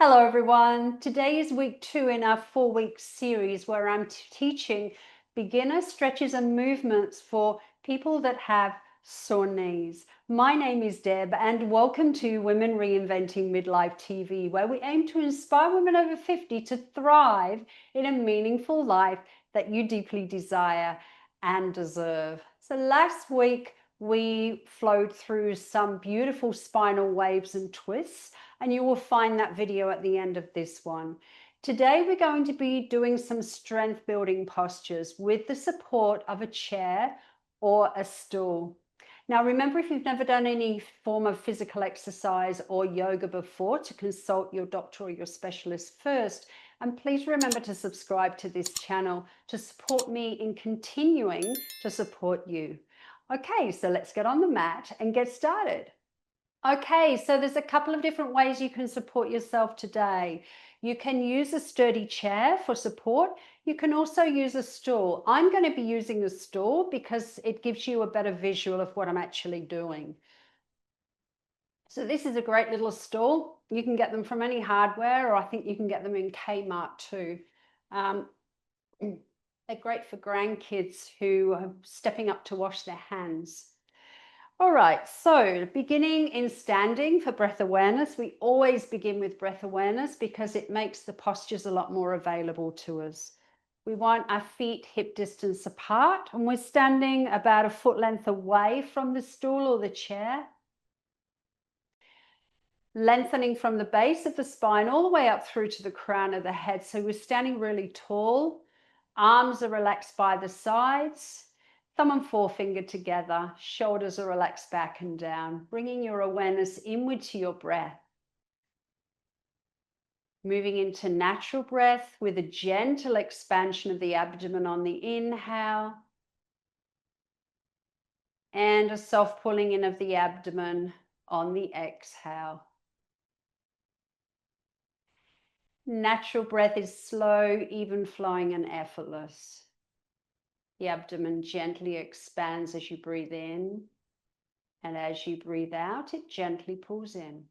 Hello everyone. Today is week 2 in our 4-week series where I'm teaching beginner stretches and movements for people that have sore knees. My name is Deb and welcome to Women Reinventing Midlife TV, where we aim to inspire women over 50 to thrive in a meaningful life that you deeply desire and deserve. So last week we flowed through some beautiful spinal waves and twists, and you will find that video at the end of this one. Today we're going to be doing some strength building postures with the support of a chair or a stool. Now remember, if you've never done any form of physical exercise or yoga before, to consult your doctor or your specialist first. And please remember to subscribe to this channel to support me in continuing to support you. Okay, so let's get on the mat and get started. Okay, so there's a couple of different ways you can support yourself today. You can use a sturdy chair for support. You can also use a stool. I'm going to be using a stool because it gives you a better visual of what I'm actually doing. So this is a great little stool. You can get them from any hardware, or I think you can get them in Kmart too. They're great for grandkids who are stepping up to wash their hands. All right, so beginning in standing for breath awareness. We always begin with breath awareness because it makes the postures a lot more available to us. We want our feet hip distance apart, and we're standing about a foot length away from the stool or the chair. Lengthening from the base of the spine all the way up through to the crown of the head. So we're standing really tall. Arms are relaxed by the sides. Thumb and forefinger together, shoulders are relaxed back and down, bringing your awareness inward to your breath. Moving into natural breath with a gentle expansion of the abdomen on the inhale and a soft pulling in of the abdomen on the exhale. Natural breath is slow, even flowing and effortless. The abdomen gently expands as you breathe in, and as you breathe out, it gently pulls in.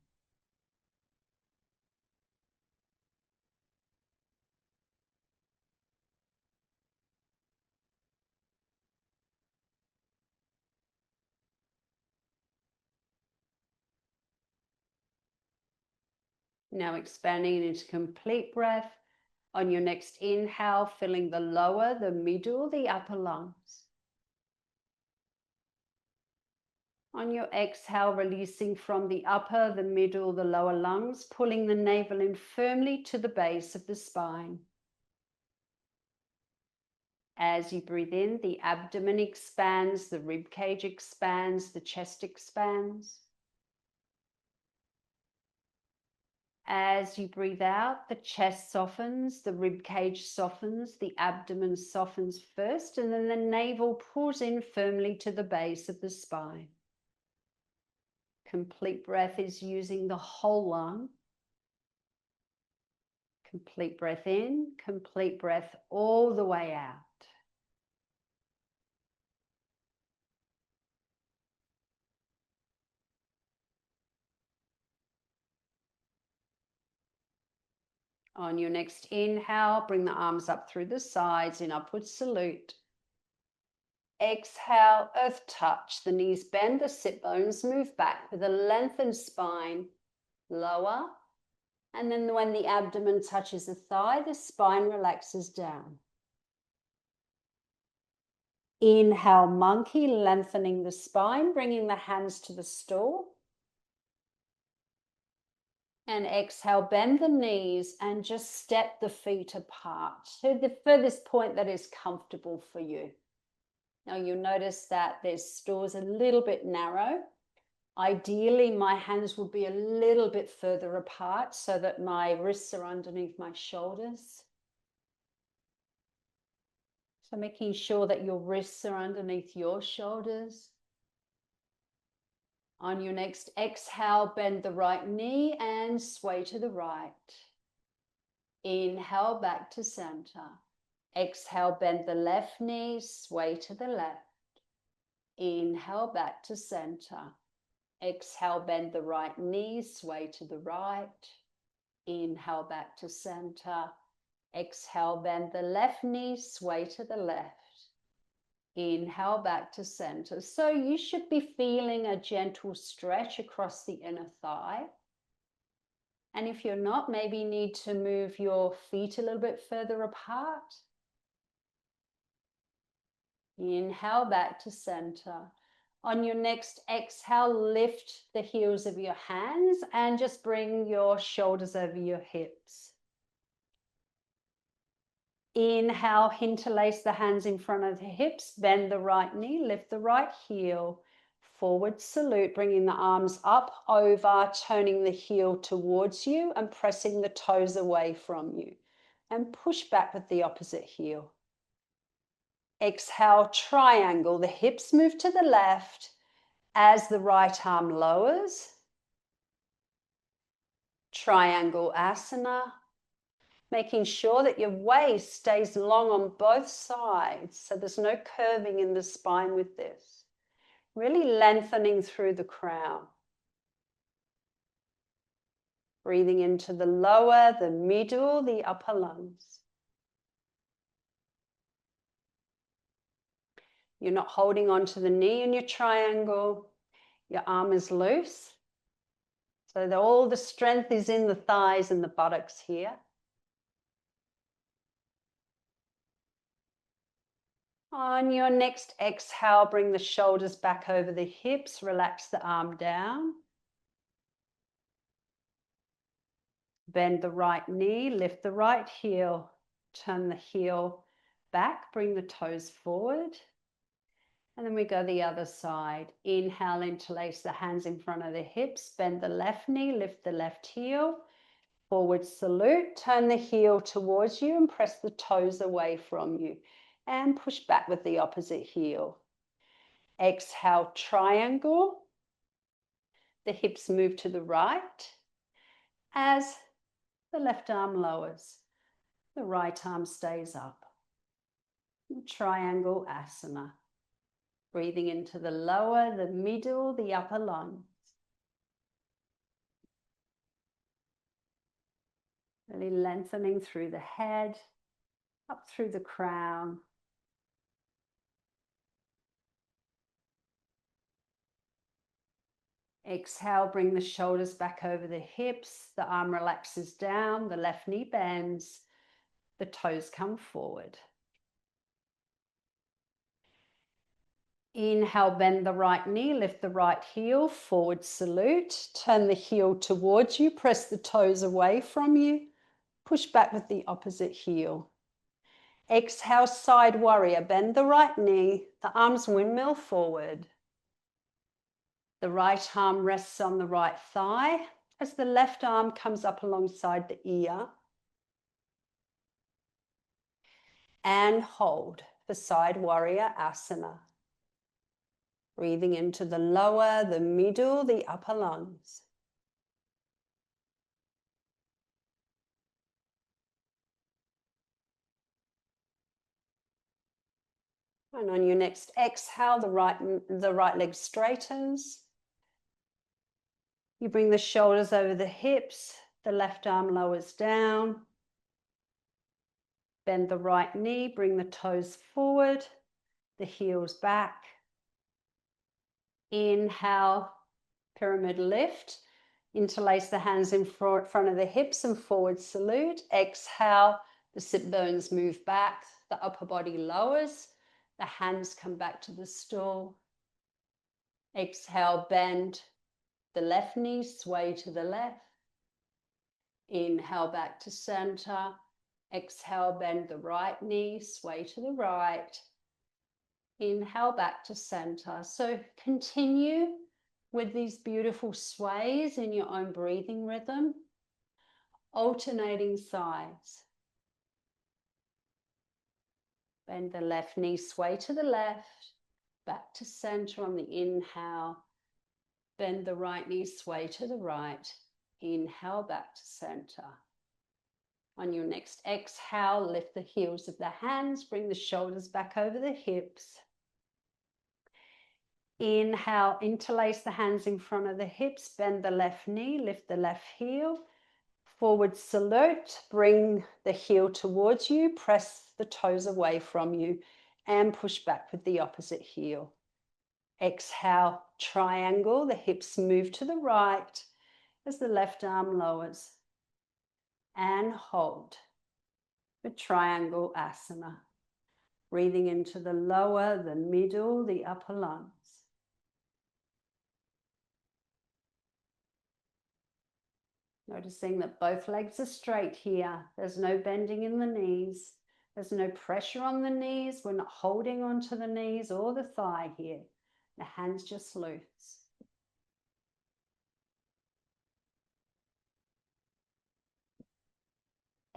Now expanding into complete breath. On your next inhale, filling the lower, the middle, the upper lungs. On your exhale, releasing from the upper, the middle, the lower lungs, pulling the navel in firmly to the base of the spine. As you breathe in, the abdomen expands, the rib cage expands, the chest expands. As you breathe out, the chest softens, the rib cage softens, the abdomen softens first, and then the navel pulls in firmly to the base of the spine. Complete breath is using the whole lung. Complete breath in, complete breath all the way out. On your next inhale, bring the arms up through the sides in upward salute. Exhale, earth touch. The knees bend, the sit bones move back with a lengthened spine. Lower. And then when the abdomen touches the thigh, the spine relaxes down. Inhale, monkey, lengthening the spine, bringing the hands to the stool. And exhale, bend the knees and just step the feet apart to the furthest point that is comfortable for you. Now you'll notice that this stool is a little bit narrow. Ideally, my hands would be a little bit further apart so that my wrists are underneath my shoulders. So making sure that your wrists are underneath your shoulders. On your next exhale, bend the right knee and sway to the right. Inhale, back to center. Exhale, bend the left knee, sway to the left. Inhale, back to center. Exhale, bend the right knee, sway to the right. Inhale back to center. Exhale, bend the left knee, sway to the left. Inhale back to center. So you should be feeling a gentle stretch across the inner thigh. And if you're not, maybe you need to move your feet a little bit further apart. Inhale back to center. On your next exhale, lift the heels of your hands and just bring your shoulders over your hips. Inhale, interlace the hands in front of the hips, bend the right knee, lift the right heel. Forward salute, bringing the arms up, over, turning the heel towards you and pressing the toes away from you. And push back with the opposite heel. Exhale, triangle. The hips move to the left as the right arm lowers. Triangle asana. Making sure that your waist stays long on both sides, so there's no curving in the spine with this. Really lengthening through the crown. Breathing into the lower, the middle, the upper lungs. You're not holding onto the knee in your triangle. Your arm is loose. So that all the strength is in the thighs and the buttocks here. On your next exhale, bring the shoulders back over the hips, relax the arm down. Bend the right knee, lift the right heel, turn the heel back, bring the toes forward. And then we go the other side. Inhale, interlace the hands in front of the hips, bend the left knee, lift the left heel. Forward salute, turn the heel towards you and press the toes away from you. And push back with the opposite heel. Exhale, triangle. The hips move to the right as the left arm lowers. The right arm stays up. Triangle asana. Breathing into the lower, the middle, the upper lungs. Really lengthening through the head, up through the crown. Exhale, bring the shoulders back over the hips, the arm relaxes down, the left knee bends, the toes come forward. Inhale, bend the right knee, lift the right heel, forward salute, turn the heel towards you, press the toes away from you, push back with the opposite heel. Exhale, side warrior, bend the right knee, the arms windmill forward. The right arm rests on the right thigh as the left arm comes up alongside the ear. And hold for side warrior asana. Breathing into the lower, the middle, the upper lungs. And on your next exhale, the right leg straightens. You bring the shoulders over the hips, the left arm lowers down. Bend the right knee, bring the toes forward, the heels back. Inhale, pyramid lift. Interlace the hands in front of the hips and forward salute. Exhale, the sit bones move back, the upper body lowers, the hands come back to the stool. Exhale, bend the left knee, sway to the left. Inhale back to center. Exhale, bend the right knee, sway to the right. Inhale back to center. So continue with these beautiful sways in your own breathing rhythm, alternating sides. Bend the left knee, sway to the left, back to center on the inhale. Bend the right knee, sway to the right. Inhale back to center. On your next exhale, lift the heels of the hands, bring the shoulders back over the hips. Inhale, interlace the hands in front of the hips, bend the left knee, lift the left heel. Forward salute, bring the heel towards you, press the toes away from you and push back with the opposite heel. Exhale, triangle, the hips move to the right as the left arm lowers. And hold the triangle asana. Breathing into the lower, the middle, the upper lungs. Noticing that both legs are straight here. There's no bending in the knees. There's no pressure on the knees. We're not holding onto the knees or the thigh here. The hands just loose.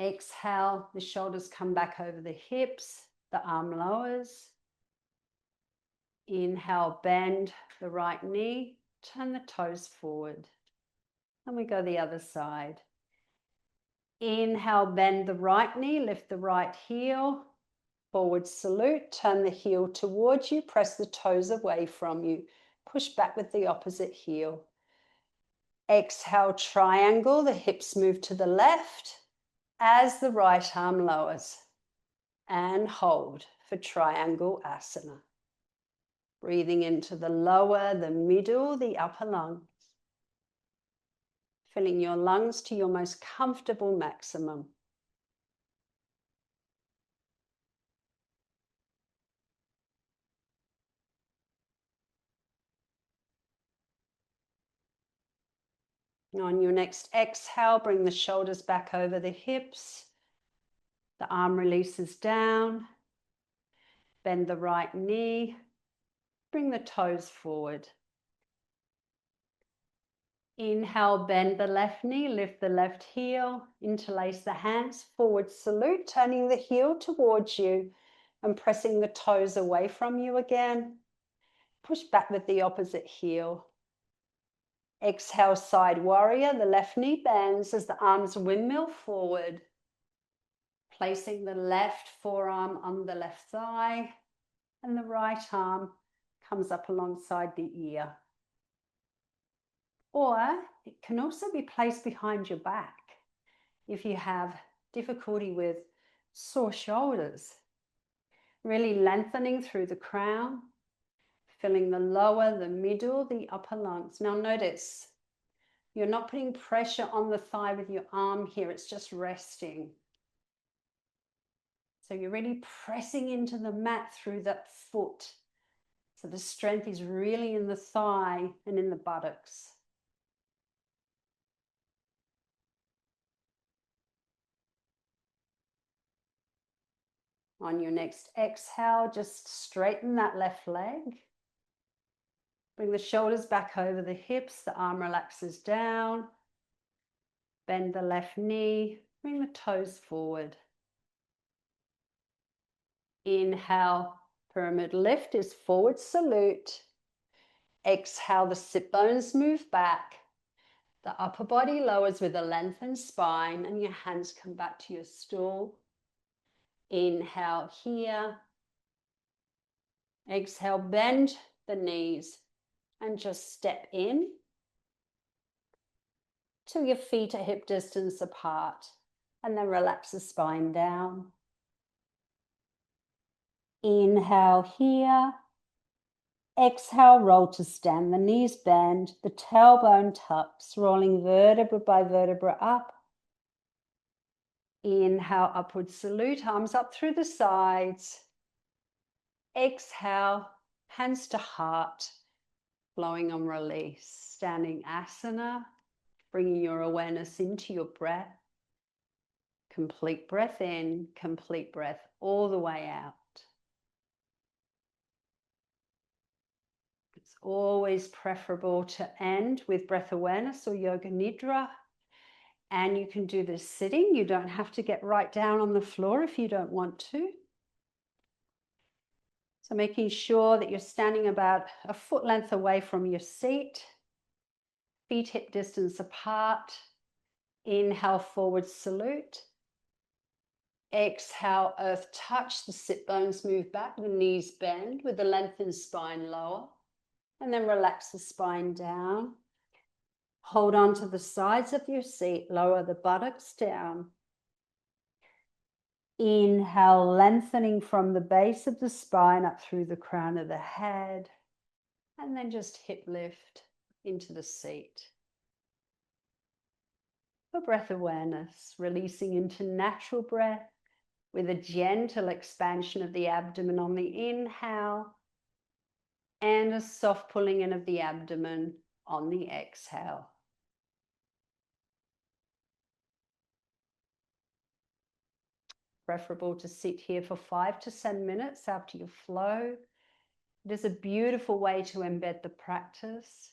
Exhale, the shoulders come back over the hips, the arm lowers. Inhale, bend the right knee, turn the toes forward. And we go the other side. Inhale, bend the right knee, lift the right heel, forward salute, turn the heel towards you, press the toes away from you, push back with the opposite heel. Exhale, triangle, the hips move to the left as the right arm lowers. And hold for triangle asana. Breathing into the lower, the middle, the upper lungs. Filling your lungs to your most comfortable maximum. On your next exhale, bring the shoulders back over the hips. The arm releases down. Bend the right knee. Bring the toes forward. Inhale, bend the left knee, lift the left heel, interlace the hands, forward salute, turning the heel towards you and pressing the toes away from you again. Push back with the opposite heel. Exhale, side warrior. The left knee bends as the arms windmill forward. Placing the left forearm on the left thigh and the right arm comes up alongside the ear. Or it can also be placed behind your back if you have difficulty with sore shoulders. Really lengthening through the crown. Filling the lower, the middle, the upper lungs. Now notice, you're not putting pressure on the thigh with your arm here, it's just resting. So you're really pressing into the mat through that foot. So the strength is really in the thigh and in the buttocks. On your next exhale, just straighten that left leg. Bring the shoulders back over the hips, the arm relaxes down. Bend the left knee, bring the toes forward. Inhale, pyramid lift is forward salute. Exhale, the sit bones move back. The upper body lowers with a lengthened spine and your hands come back to your stool. Inhale here. Exhale, bend the knees and just step in till your feet are hip distance apart, and then relax the spine down. Inhale here. Exhale, roll to stand. The knees bend, the tailbone tucks, rolling vertebra by vertebra up. Inhale, upward salute, arms up through the sides. Exhale, hands to heart, flowing on release. Standing asana, bringing your awareness into your breath. Complete breath in, complete breath all the way out. It's always preferable to end with breath awareness or yoga nidra. And you can do this sitting. You don't have to get right down on the floor if you don't want to. So making sure that you're standing about a foot length away from your seat. Feet hip distance apart. Inhale, forward salute. Exhale, earth touch. The sit bones move back. The knees bend with the lengthened spine lower. And then relax the spine down. Hold on to the sides of your seat, lower the buttocks down. Inhale, lengthening from the base of the spine up through the crown of the head, and then just hip lift into the seat. For breath awareness, releasing into natural breath with a gentle expansion of the abdomen on the inhale and a soft pulling in of the abdomen on the exhale. Preferable to sit here for 5 to 10 minutes after your flow. It is a beautiful way to embed the practice.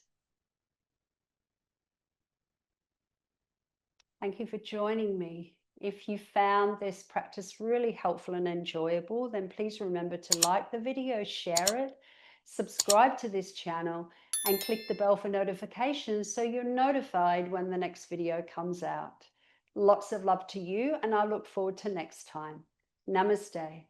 Thank you for joining me. If you found this practice really helpful and enjoyable, then please remember to like the video, share it, subscribe to this channel, and click the bell for notifications so you're notified when the next video comes out. Lots of love to you, and I look forward to next time. Namaste.